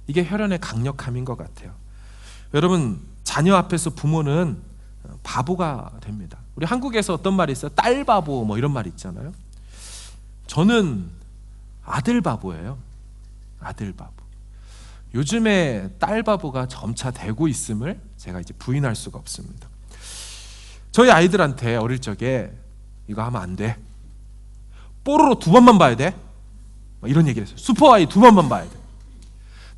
이게 혈연의 강력함인 것 같아요. 여러분, 자녀 앞에서 부모는 바보가 됩니다. 우리 한국에서 어떤 말이 있어요? 딸 바보 뭐 이런 말 있잖아요. 저는 아들 바보예요. 아들 바보. 요즘에 딸 바보가 점차 되고 있음을 제가 이제 부인할 수가 없습니다. 저희 아이들한테 어릴 적에 이거 하면 안 돼. 뽀로로 2번만 봐야 돼. 이런 얘기를 했어요. 슈퍼아이 2번만 봐야 돼.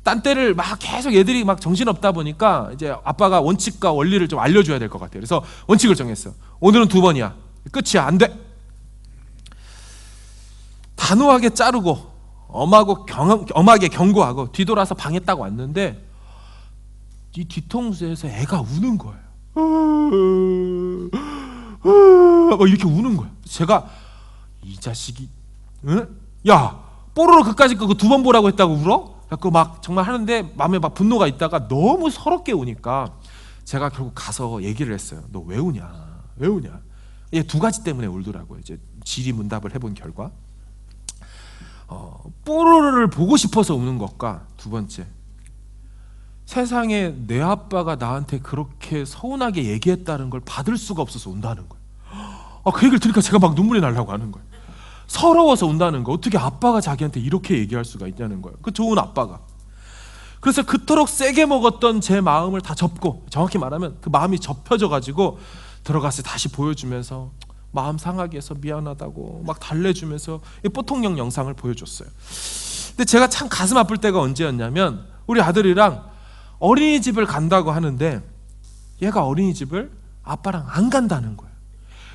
딴 때를 막 계속 얘들이 막 정신없다 보니까 이제 아빠가 원칙과 원리를 좀 알려줘야 될 것 같아요. 그래서 원칙을 정했어. 오늘은 2번이야. 끝이야. 안 돼. 단호하게 자르고 엄하게 경고하고 뒤돌아서 방에 딱 왔는데 이 뒤통수에서 애가 우는 거예요. 막 이렇게 우는 거예요. 제가 이 자식이, 응? 야, 뽀로로 그까짓 거 2번 보라고 했다고 울어? 그 막 정말 하는데 마음에 막 분노가 있다가 너무 서럽게 우니까 제가 결국 가서 얘기를 했어요. 너 왜 우냐? 왜 우냐? 얘 2가지 때문에 울더라고요. 이제 질의문답을 해본 결과 뽀로로를 보고 싶어서 우는 것과 2번째, 세상에 내 아빠가 나한테 그렇게 서운하게 얘기했다는 걸 받을 수가 없어서 운다는 거예요. 그 얘기를 들으니까 제가 막 눈물이 나려고 하는 거예요. 서러워서 운다는 거. 어떻게 아빠가 자기한테 이렇게 얘기할 수가 있냐는 거예요. 그 좋은 아빠가. 그래서 그토록 세게 먹었던 제 마음을 다 접고, 정확히 말하면 그 마음이 접혀져 가지고 들어가서 다시 보여주면서 마음 상하게 해서 미안하다고 막 달래주면서 뽀통령 영상을 보여줬어요. 근데 제가 참 가슴 아플 때가 언제였냐면, 우리 아들이랑 어린이집을 간다고 하는데 얘가 어린이집을 아빠랑 안 간다는 거예요.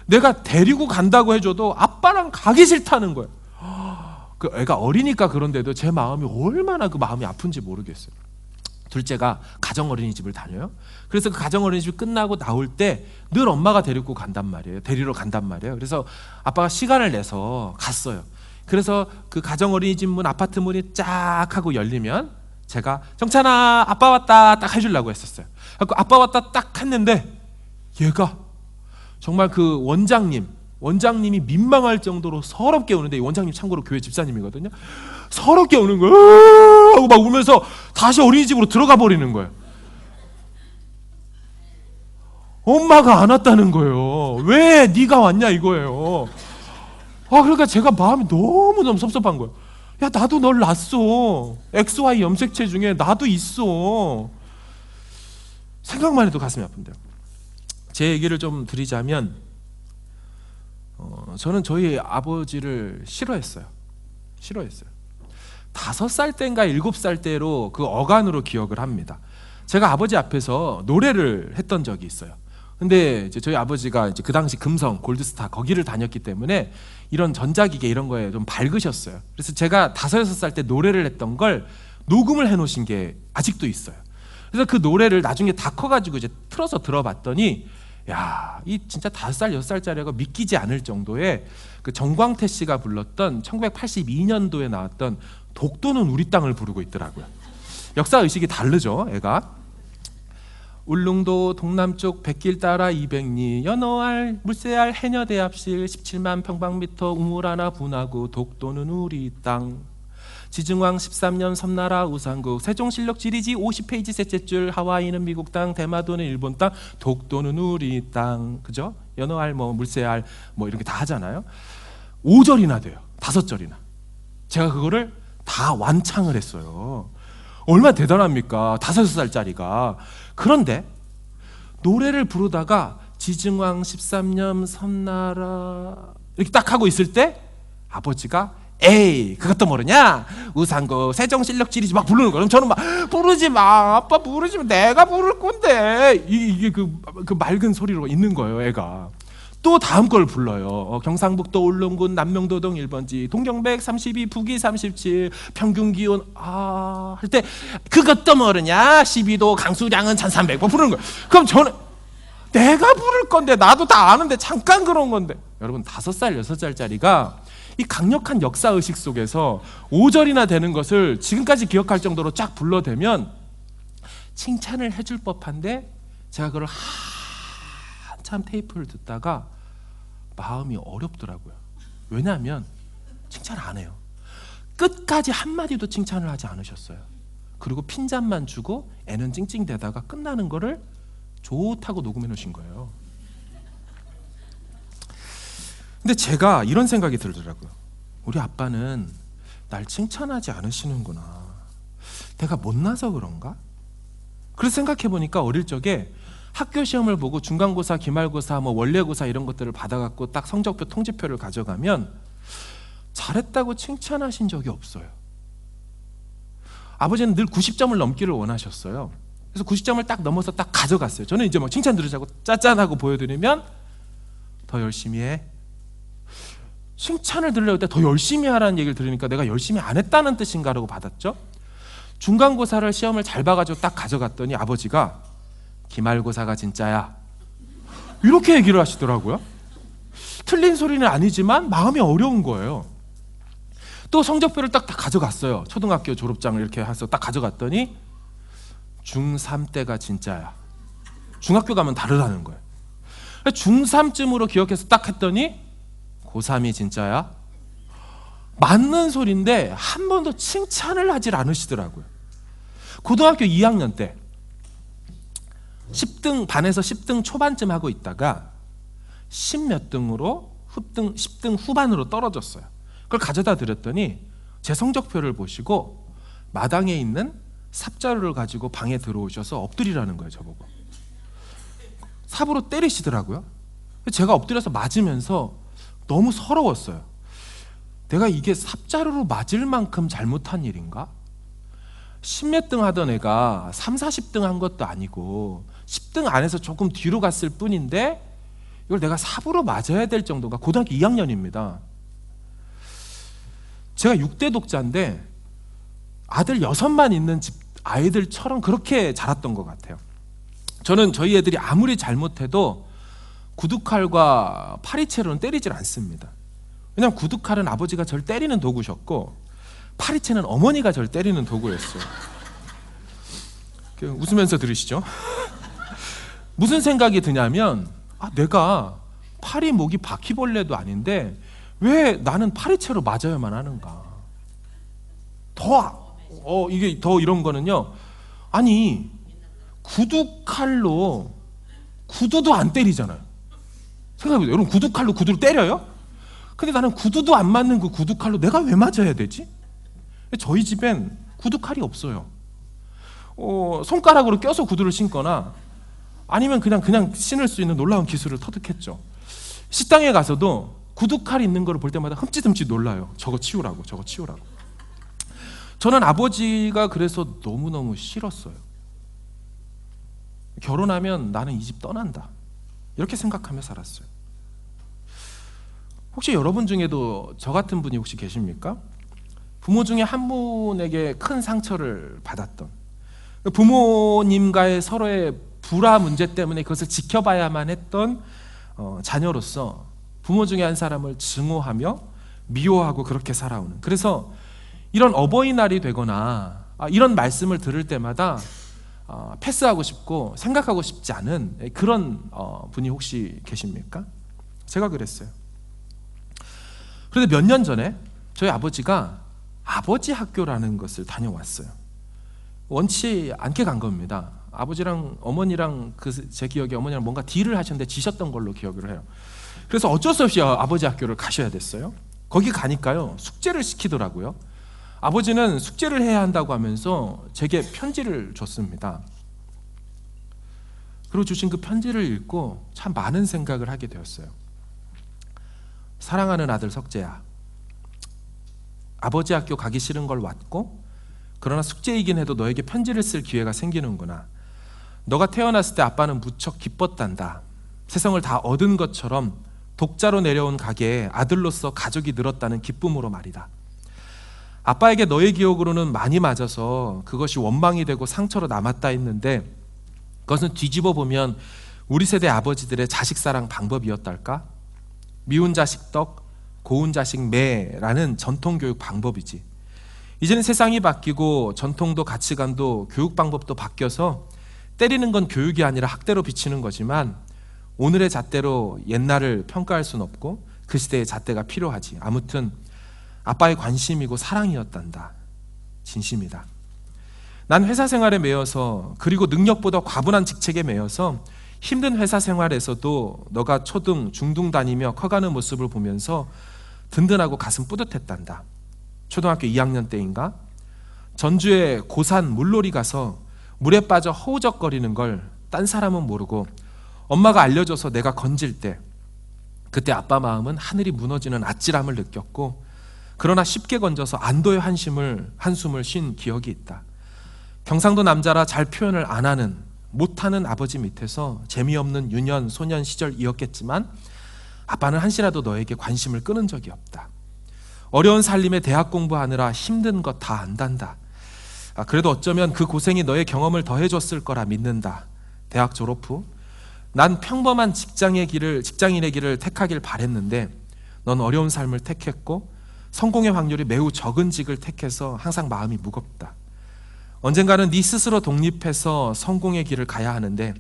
내가 데리고 간다고 해줘도 아빠랑 가기 싫다는 거예요. 그 애가 어리니까 그런데도 제 마음이 얼마나 그 마음이 아픈지 모르겠어요. 둘째가 가정어린이집을 다녀요. 그래서 그 가정어린이집 끝나고 나올 때 늘 엄마가 데리러 간단 말이에요. 그래서 아빠가 시간을 내서 갔어요. 그래서 그 가정어린이집 문, 아파트 문이 쫙 하고 열리면 제가 정찬아 아빠 왔다 딱 해주려고 했었어요. 그래서 아빠 왔다 딱 했는데 얘가 정말 그 원장님이 민망할 정도로 서럽게 우는데, 이 원장님 참고로 교회 집사님이거든요. 서럽게 우는 거예요. 하고 막 울면서 다시 어린이집으로 들어가 버리는 거예요. 엄마가 안 왔다는 거예요. 왜 네가 왔냐 이거예요. 그러니까 제가 마음이 너무너무 섭섭한 거예요. 야, 나도 널 낳았어. XY 염색체 중에 나도 있어. 생각만 해도 가슴이 아픈데요. 제 얘기를 좀 드리자면, 저는 저희 아버지를 싫어했어요. 5살 때인가 7살 때로 그 어간으로 기억을 합니다. 제가 아버지 앞에서 노래를 했던 적이 있어요. 근데 이제 저희 아버지가 이제 그 당시 금성, 골드스타 거기를 다녔기 때문에 이런 전자기계 이런 거에 좀 밝으셨어요. 그래서 제가 5-6살 때 노래를 했던 걸 녹음을 해놓으신 게 아직도 있어요. 그래서 그 노래를 나중에 다 커가지고 이제 틀어서 들어봤더니, 야, 이 진짜 5살, 6살짜리가 믿기지 않을 정도의 그 정광태 씨가 불렀던 1982년도에 나왔던 독도는 우리 땅을 부르고 있더라고요. 역사 의식이 다르죠, 애가. 울릉도 동남쪽 백길 따라 200리 연어알 물새알 해녀대합실 17만 평방미터 우물 하나 분하고 독도는 우리 땅. 지증왕 13년 섬나라 우상국 세종실록 지리지 50페이지 셋째 줄 하와이는 미국 땅 대마도는 일본 땅 독도는 우리 땅. 그죠? 연어알 뭐 물새알 뭐 이렇게 다 하잖아요. 5절이나 돼요. 5절이나. 제가 그거를 다 완창을 했어요. 얼마나 대단합니까? 5살짜리가. 그런데 노래를 부르다가 지증왕 13년 섬나라 이렇게 딱 하고 있을 때 아버지가 에이 그것도 모르냐? 우상고 세종실록지리지 막 부르는 거예요. 그럼 저는 막 부르지 마 아빠 부르지 마 내가 부를 건데 이게 그 맑은 소리로 있는 거예요 애가. 또 다음 걸 불러요. 경상북도 울릉군 남명도동 1번지 동경백 32 북위 37 평균 기온 할 때 그것도 모르냐 12도 강수량은 1300 부르는 거예요. 그럼 저는 내가 부를 건데 나도 다 아는데 잠깐 그런 건데 여러분 5살 6살짜리가 이 강력한 역사의식 속에서 5절이나 되는 것을 지금까지 기억할 정도로 쫙 불러대면 칭찬을 해줄 법한데 제가 그걸 한참 테이프를 듣다가 마음이 어렵더라고요. 왜냐하면 칭찬을 안 해요. 끝까지 한마디도 칭찬을 하지 않으셨어요. 그리고 핀잔만 주고 애는 찡찡대다가 끝나는 거를 좋다고 녹음해 놓으신 거예요. 근데 제가 이런 생각이 들더라고요. 우리 아빠는 날 칭찬하지 않으시는구나. 내가 못나서 그런가? 그래서 생각해 보니까 어릴 적에 학교 시험을 보고 중간고사, 기말고사, 원래고사 이런 것들을 받아갖고 딱 성적표, 통지표를 가져가면 잘했다고 칭찬하신 적이 없어요. 아버지는 늘 90점을 넘기를 원하셨어요. 그래서 90점을 딱 넘어서 딱 가져갔어요. 저는 이제 막 칭찬 들으자고 짜짠하고 보여드리면 더 열심히 해. 칭찬을 들으려고 때 더 열심히 하라는 얘기를 들으니까 내가 열심히 안 했다는 뜻인가라고 받았죠. 중간고사를 시험을 잘 봐가지고 딱 가져갔더니 아버지가 기말고사가 진짜야 이렇게 얘기를 하시더라고요. 틀린 소리는 아니지만 마음이 어려운 거예요. 또 성적표를 딱 가져갔어요. 초등학교 졸업장을 이렇게 해서 딱 가져갔더니 중3 때가 진짜야. 중학교 가면 다르다는 거예요. 중3쯤으로 기억해서 딱 했더니 고3이 진짜야? 맞는 소리인데 한 번도 칭찬을 하질 않으시더라고요. 고등학교 2학년 때 10등 반에서 10등 초반쯤 하고 있다가 10몇 등으로 10등 후반으로 떨어졌어요. 그걸 가져다 드렸더니 제 성적표를 보시고 마당에 있는 삽자루를 가지고 방에 들어오셔서 엎드리라는 거예요. 저보고 삽으로 때리시더라고요. 제가 엎드려서 맞으면서 너무 서러웠어요. 내가 이게 삽자루로 맞을 만큼 잘못한 일인가? 10몇 등 하던 애가 3, 40등 한 것도 아니고 10등 안에서 조금 뒤로 갔을 뿐인데 이걸 내가 삽으로 맞아야 될 정도가. 고등학교 2학년입니다. 제가 6대 독자인데 아들 6만 있는 집 아이들처럼 그렇게 자랐던 것 같아요. 저는 저희 애들이 아무리 잘못해도 구두칼과 파리채로는 때리질 않습니다. 왜냐하면 구두칼은 아버지가 저를 때리는 도구셨고 파리채는 어머니가 저를 때리는 도구였어요. 웃으면서 들으시죠? 무슨 생각이 드냐면 내가 팔이 목이 바퀴벌레도 아닌데 왜 나는 파리채로 맞아야만 하는가? 이게 더 이런 거는요. 아니 구두칼로 구두도 안 때리잖아요. 생각해보세요. 여러분 구두칼로 구두를 때려요? 근데 나는 구두도 안 맞는 그 구두칼로 내가 왜 맞아야 되지? 저희 집엔 구두칼이 없어요. 손가락으로 껴서 구두를 신거나 아니면 그냥 신을 수 있는 놀라운 기술을 터득했죠. 식당에 가서도 구두칼이 있는 걸 볼 때마다 흠칫흠칫 놀라요. 저거 치우라고. 저는 아버지가 그래서 너무너무 싫었어요. 결혼하면 나는 이 집 떠난다 이렇게 생각하며 살았어요. 혹시 여러분 중에도 저 같은 분이 혹시 계십니까? 부모 중에 한 분에게 큰 상처를 받았던, 부모님과의 서로의 불화 문제 때문에 그것을 지켜봐야만 했던 자녀로서 부모 중에 한 사람을 증오하며 미워하고 그렇게 살아오는, 그래서 이런 어버이날이 되거나 이런 말씀을 들을 때마다 패스하고 싶고 생각하고 싶지 않은 그런 분이 혹시 계십니까? 제가 그랬어요. 그런데 몇 년 전에 저희 아버지가 아버지 학교라는 것을 다녀왔어요. 원치 않게 간 겁니다. 아버지랑 어머니랑 제 기억에 어머니랑 뭔가 딜을 하셨는데 지셨던 걸로 기억을 해요. 그래서 어쩔 수 없이 아버지 학교를 가셔야 됐어요. 거기 가니까요 숙제를 시키더라고요. 아버지는 숙제를 해야 한다고 하면서 제게 편지를 줬습니다. 그리고 주신 그 편지를 읽고 참 많은 생각을 하게 되었어요. 사랑하는 아들 석재야, 아버지 학교 가기 싫은 걸 왔고, 그러나 숙제이긴 해도 너에게 편지를 쓸 기회가 생기는구나. 너가 태어났을 때 아빠는 무척 기뻤단다. 세상을 다 얻은 것처럼 독자로 내려온 가게에 아들로서 가족이 늘었다는 기쁨으로 말이다. 아빠에게 너의 기억으로는 많이 맞아서 그것이 원망이 되고 상처로 남았다 했는데, 그것은 뒤집어 보면 우리 세대 아버지들의 자식 사랑 방법이었달까? 미운 자식 떡, 고운 자식 매라는 전통 교육 방법이지. 이제는 세상이 바뀌고 전통도 가치관도 교육 방법도 바뀌어서 때리는 건 교육이 아니라 학대로 비치는 거지만, 오늘의 잣대로 옛날을 평가할 수는 없고 그 시대의 잣대가 필요하지. 아무튼 아빠의 관심이고 사랑이었단다. 진심이다. 난 회사 생활에 매여서, 그리고 능력보다 과분한 직책에 매여서 힘든 회사 생활에서도 너가 초등, 중등 다니며 커가는 모습을 보면서 든든하고 가슴 뿌듯했단다. 초등학교 2학년 때인가? 전주에 고산 물놀이 가서 물에 빠져 허우적거리는 걸 딴 사람은 모르고 엄마가 알려줘서 내가 건질 때, 그때 아빠 마음은 하늘이 무너지는 아찔함을 느꼈고, 그러나 쉽게 건져서 안도의 한숨을 쉰 기억이 있다. 경상도 남자라 잘 표현을 안 하는, 못하는 아버지 밑에서 재미없는 유년, 소년 시절이었겠지만 아빠는 한시라도 너에게 관심을 끄는 적이 없다. 어려운 살림에 대학 공부하느라 힘든 것 다 안단다. 그래도 어쩌면 그 고생이 너의 경험을 더해줬을 거라 믿는다. 대학 졸업 후 난 평범한 직장인의 길을 택하길 바랬는데 넌 어려운 삶을 택했고 성공의 확률이 매우 적은 직을 택해서 항상 마음이 무겁다. 언젠가는 네 스스로 독립해서 성공의 길을 가야 하는데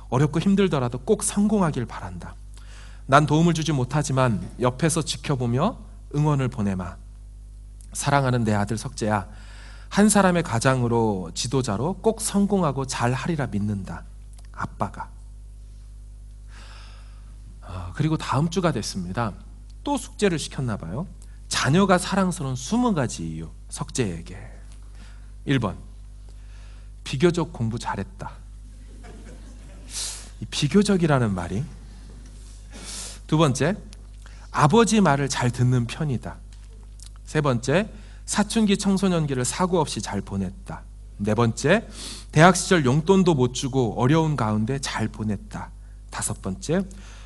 어렵고 힘들더라도 꼭 성공하길 바란다. 난 도움을 주지 못하지만 옆에서 지켜보며 응원을 보내마. 사랑하는 내 아들 석재야, 한 사람의 가장으로, 지도자로 꼭 성공하고 잘 하리라 믿는다. 아빠가. 그리고 다음 주가 됐습니다. 또 숙제를 시켰나 봐요. 자녀가 사랑스러운 20가지 이유, 석재에게. 1번, 비교적 공부 잘했다. 이 비교적이라는 말이. 두 번째, 아버지 말을 잘 듣는 편이다. 세 번째, 사춘기 청소년기를 사고 없이 잘 보냈다. 네 번째, 대학 시절 용돈도 못 주고 어려운 가운데 잘 보냈다. 다섯 번째,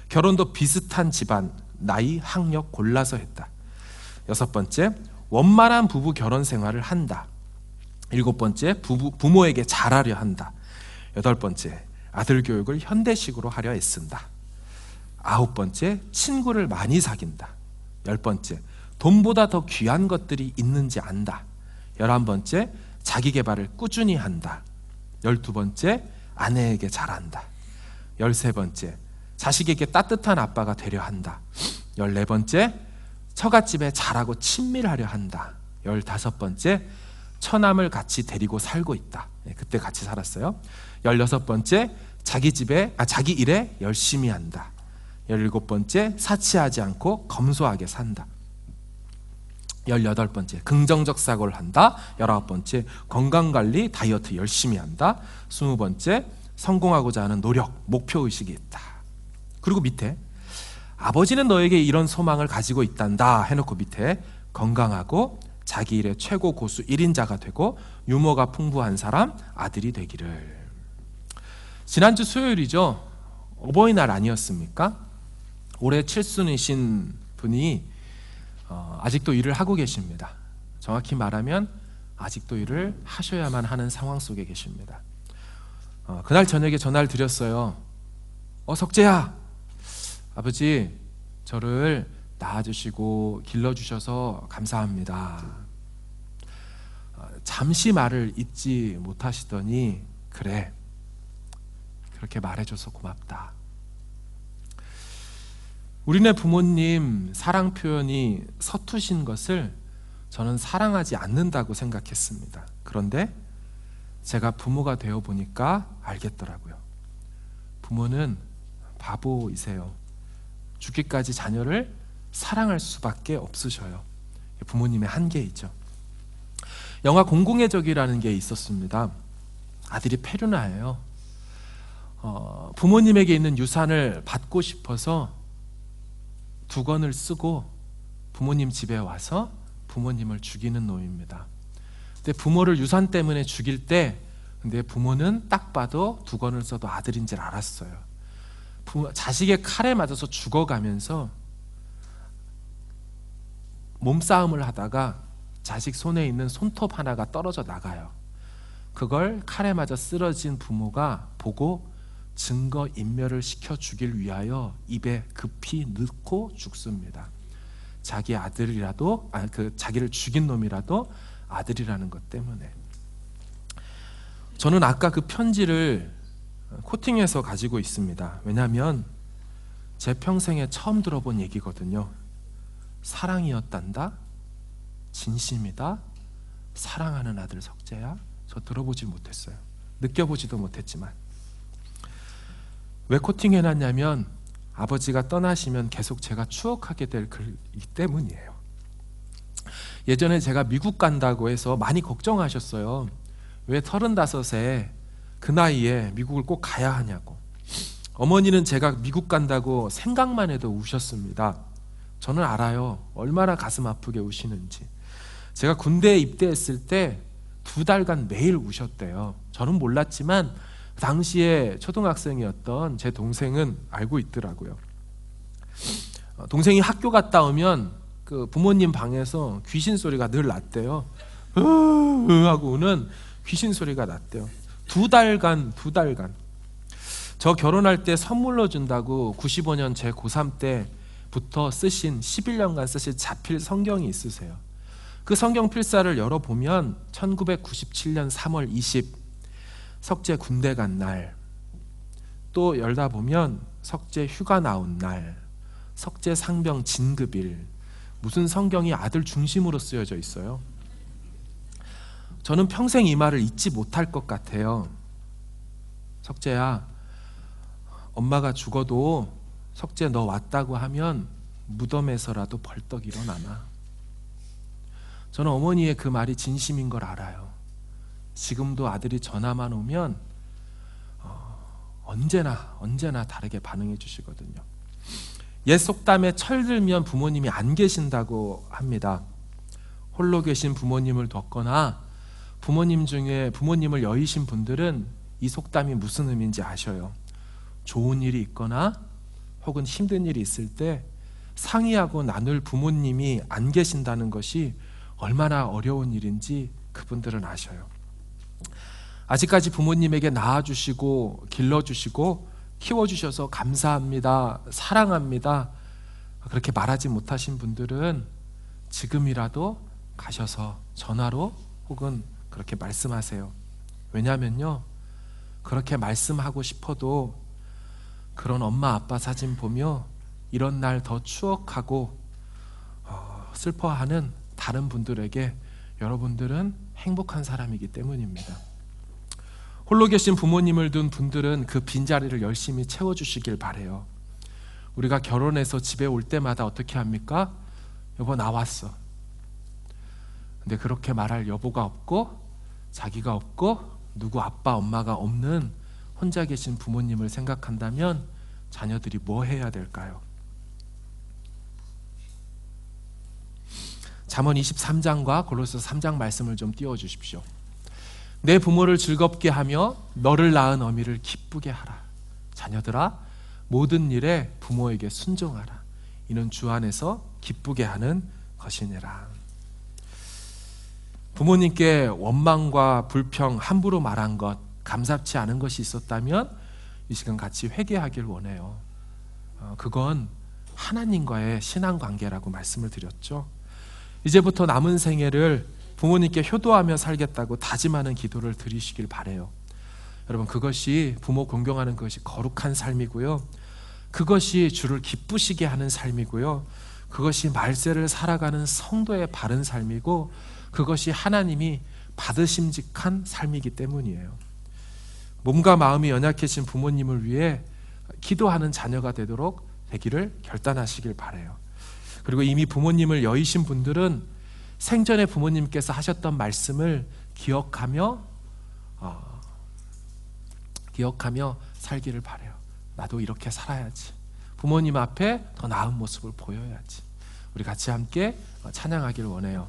결혼도 비슷한 집안, 나이, 학력 골라서 했다. 여섯 번째, 원만한 부부 결혼 생활을 한다. 일곱 번째, 부모에게 잘하려 한다. 여덟 번째, 아들 교육을 현대식으로 하려 애쓴다. 아홉 번째, 친구를 많이 사귄다. 열 번째, 돈보다 더 귀한 것들이 있는지 안다. 11번째, 자기 개발을 꾸준히 한다. 12번째, 아내에게 잘한다. 13번째, 자식에게 따뜻한 아빠가 되려 한다. 14번째, 처갓집에 잘하고 친밀하려 한다. 15번째, 처남을 같이 데리고 살고 있다. 그때 같이 살았어요. 16번째, 자기 일에 열심히 한다. 17번째, 사치하지 않고 검소하게 산다. 18번째, 긍정적 사고를 한다. 19번째, 건강관리, 다이어트 열심히 한다. 20번째, 성공하고자 하는 노력, 목표의식이 있다. 그리고 밑에, 아버지는 너에게 이런 소망을 가지고 있단다 해놓고 밑에, 건강하고 자기 일의 최고 고수 1인자가 되고 유머가 풍부한 사람, 아들이 되기를. 지난주 수요일이죠. 어버이날 아니었습니까? 올해 칠순이신 분이 아직도 일을 하고 계십니다. 정확히 말하면 아직도 일을 하셔야만 하는 상황 속에 계십니다. 그날 저녁에 전화를 드렸어요. 석재야, 아버지 저를 낳아주시고 길러주셔서 감사합니다. 잠시 말을 잊지 못하시더니, 그래, 그렇게 말해줘서 고맙다. 우리네 부모님 사랑 표현이 서투신 것을 저는 사랑하지 않는다고 생각했습니다. 그런데 제가 부모가 되어 보니까 알겠더라고요. 부모는 바보이세요. 죽기까지 자녀를 사랑할 수밖에 없으셔요. 부모님의 한계이죠. 영화 공공의 적이라는 게 있었습니다. 아들이 페르나예요. 부모님에게 있는 유산을 받고 싶어서 두 권을 쓰고 부모님 집에 와서 부모님을 죽이는 놈입니다. 근데 부모를 유산 때문에 죽일 때 근데 부모는 딱 봐도 두 건을 써도 아들인 줄 알았어요. 자식의 칼에 맞아서 죽어가면서 몸싸움을 하다가 자식 손에 있는 손톱 하나가 떨어져 나가요. 그걸 칼에 맞아 쓰러진 부모가 보고 증거 인멸을 시켜 주길 위하여 입에 급히 넣고 죽습니다. 자기 아들이라도 자기를 죽인 놈이라도 아들이라는 것 때문에. 저는 아까 그 편지를 코팅해서 가지고 있습니다. 왜냐하면 제 평생에 처음 들어본 얘기거든요. 사랑이었단다? 진심이다? 사랑하는 아들 석재야? 저 들어보지 못했어요. 느껴보지도 못했지만. 왜 코팅해놨냐면 아버지가 떠나시면 계속 제가 추억하게 될 글이기 때문이에요. 예전에 제가 미국 간다고 해서 많이 걱정하셨어요. 왜 35에 그 나이에 미국을 꼭 가야 하냐고. 어머니는 제가 미국 간다고 생각만 해도 우셨습니다. 저는 알아요. 얼마나 가슴 아프게 우시는지. 제가 군대에 입대했을 때 2달간 매일 우셨대요. 저는 몰랐지만 당시에 초등학생이었던 제 동생은 알고 있더라고요. 동생이 학교 갔다 오면 그 부모님 방에서 귀신 소리가 늘 났대요. 하고 우는 귀신 소리가 났대요. 2달간. 저 결혼할 때 선물로 준다고 95년 제 고3 때부터 쓰신 11년간 쓰신 자필 성경이 있으세요. 그 성경 필사를 열어보면 1997년 3월 20 석재 군대 간 날, 또 열다 보면 석재 휴가 나온 날, 석재 상병 진급일, 무슨 성경이 아들 중심으로 쓰여져 있어요. 저는 평생 이 말을 잊지 못할 것 같아요. 석재야, 엄마가 죽어도 석재 너 왔다고 하면 무덤에서라도 벌떡 일어나나. 저는 어머니의 그 말이 진심인 걸 알아요. 지금도 아들이 전화만 오면 언제나 다르게 반응해 주시거든요. 옛 속담에 철들면 부모님이 안 계신다고 합니다. 홀로 계신 부모님을 뒀거나 부모님 중에 부모님을 여의신 분들은 이 속담이 무슨 의미인지 아셔요. 좋은 일이 있거나 혹은 힘든 일이 있을 때 상의하고 나눌 부모님이 안 계신다는 것이 얼마나 어려운 일인지 그분들은 아셔요. 아직까지 부모님에게 낳아주시고 길러주시고 키워주셔서 감사합니다, 사랑합니다 그렇게 말하지 못하신 분들은 지금이라도 가셔서 전화로 혹은 그렇게 말씀하세요. 왜냐하면요, 그렇게 말씀하고 싶어도 그런 엄마 아빠 사진 보며 이런 날 더 추억하고 슬퍼하는 다른 분들에게 여러분들은 행복한 사람이기 때문입니다. 홀로 계신 부모님을 둔 분들은 그 빈자리를 열심히 채워주시길 바래요. 우리가 결혼해서 집에 올 때마다 어떻게 합니까? 여보 나왔어. 근데 그렇게 말할 여보가 없고 자기가 없고 누구 아빠 엄마가 없는 혼자 계신 부모님을 생각한다면 자녀들이 뭐 해야 될까요? 잠언 23장과 골로새 3장 말씀을 좀 띄워주십시오. 내 부모를 즐겁게 하며 너를 낳은 어미를 기쁘게 하라. 자녀들아 모든 일에 부모에게 순종하라. 이는 주 안에서 기쁘게 하는 것이니라. 부모님께 원망과 불평 함부로 말한 것, 감사치 않은 것이 있었다면 이 시간 같이 회개하길 원해요. 그건 하나님과의 신앙관계라고 말씀을 드렸죠. 이제부터 남은 생애를 부모님께 효도하며 살겠다고 다짐하는 기도를 드리시길 바래요. 여러분, 그것이 부모 공경하는 것이 거룩한 삶이고요, 그것이 주를 기쁘시게 하는 삶이고요, 그것이 말세를 살아가는 성도의 바른 삶이고, 그것이 하나님이 받으심직한 삶이기 때문이에요. 몸과 마음이 연약해진 부모님을 위해 기도하는 자녀가 되기를 결단하시길 바래요. 그리고 이미 부모님을 여의신 분들은 생전에 부모님께서 하셨던 말씀을 기억하며 살기를 바래요. 나도 이렇게 살아야지. 부모님 앞에 더 나은 모습을 보여야지. 우리 같이 함께 찬양하기를 원해요.